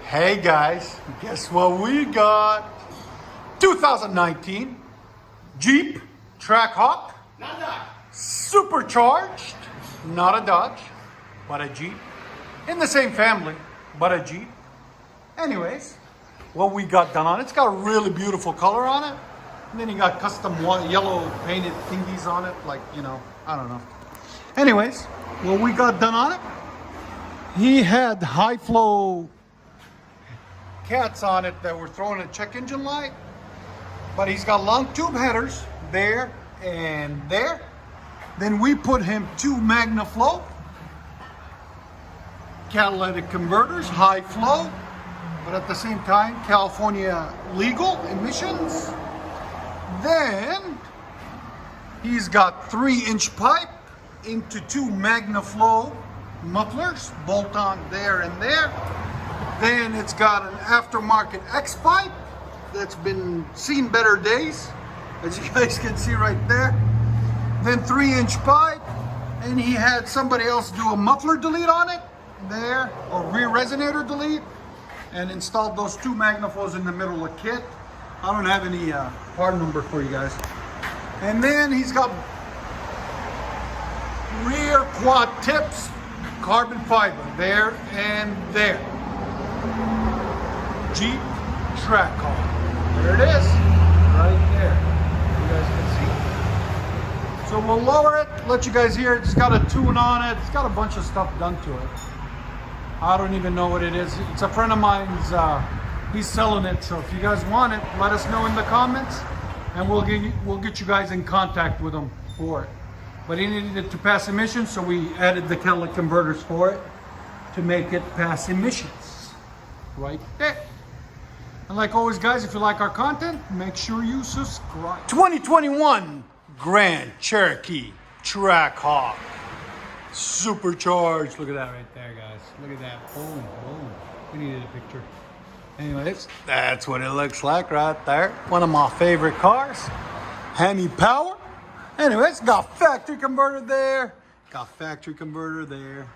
Hey guys, guess what we got? 2019 Jeep Trackhawk Supercharged, not a Dodge, but a Jeep. In the same family, but a Jeep. Anyways, what we got done on it, it's got a really beautiful color on it. And then you got custom yellow painted thingies on it, like, you know, I don't know. Anyways, what we got done on it, he had high flow cats on it that were throwing a check engine light, but he's got long tube headers there and there. Then we put him two MAGNAFLOW catalytic converters, high flow, but at the same time California legal emissions. Then he's got 3-inch pipe into two MAGNAFLOW mufflers, bolt on there and there. Then it's got an aftermarket X pipe that's been seen better days, as you guys can see right there. Then 3-inch pipe, and he had somebody else do a muffler delete on it there, or rear resonator delete, and installed those two MAGNAFLOWs in the middle of the kit. I don't have any part number for you guys. And then he's got rear quad tips, carbon fiber there and there. Jeep Trackhawk. There it is, right there. You guys can see. So we'll lower it, let you guys hear it. It's got a tune on it. It's got a bunch of stuff done to it. I don't even know what it is. It's a friend of mine's, he's selling it. So if you guys want it, let us know in the comments, and we'll get you guys in contact with him for it. But he needed it to pass emissions, so we added the catalytic converters for it to make it pass emissions. Right there. And like always, guys, if you like our content, make sure you subscribe. 2021 Grand Cherokee Trackhawk Supercharged. Look at that right there, guys. Look at that. Boom, boom. We needed a picture. Anyways, that's what it looks like right there. One of my favorite cars. Hemi power. Anyways, got factory converter there. Got factory converter there.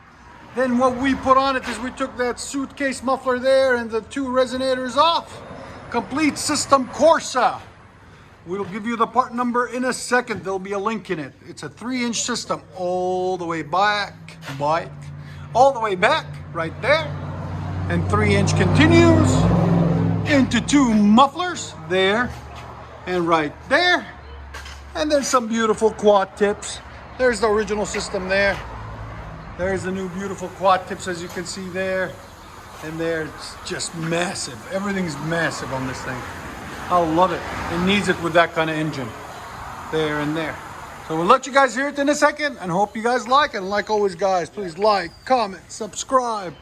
Then what we put on it is we took that suitcase muffler there and the two resonators off. Complete system Corsa. We'll give you the part number in a second. There'll be a link in it. It's a 3-inch system all the way back, all the way back right there. And 3-inch continues into two mufflers there and right there. And then some beautiful quad tips. There's the original system there. There's the new beautiful quad tips, as you can see there. And there, it's just massive. Everything's massive on this thing. I love it. It needs it with that kind of engine. There and there. So we'll let you guys hear it in a second, and hope you guys like it. And like always, guys, please like, comment, subscribe.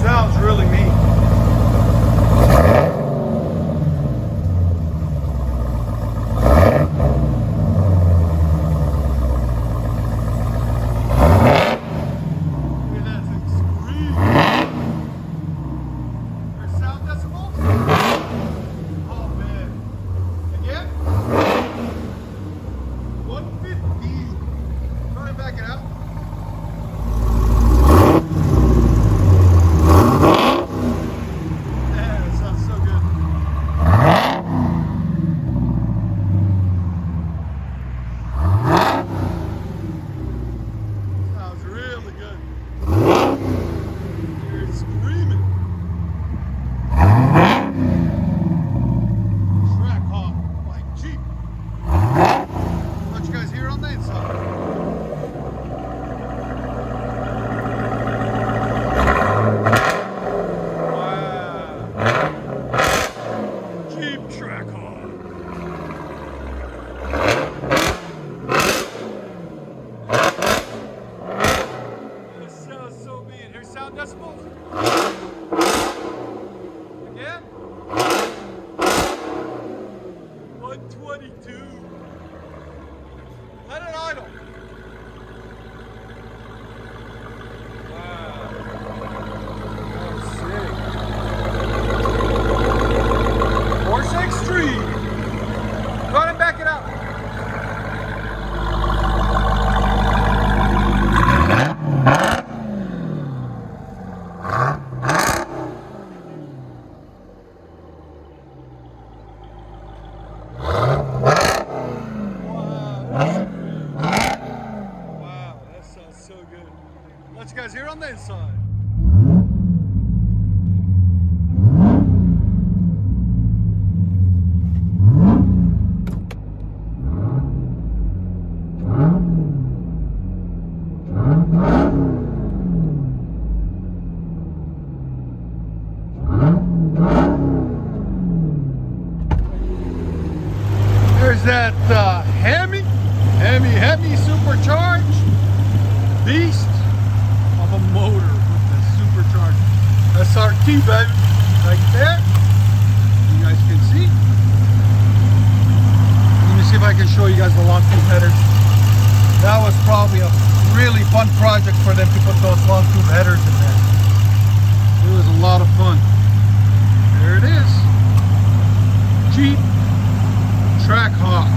Sounds really neat. Decibels. Again. 122. Let it idle. Wow. That's sick. Corsa Extreme. Go ahead and back it up. So good. Let you guys hear on the inside. There's that Hemi supercharged beast of a motor with the supercharged SRT, baby, right there. You guys can see. Let me see if I can show you guys the long tube headers. That was probably a really fun project for them to put those long tube headers in there. It was a lot of fun. There it is. Jeep Trackhawk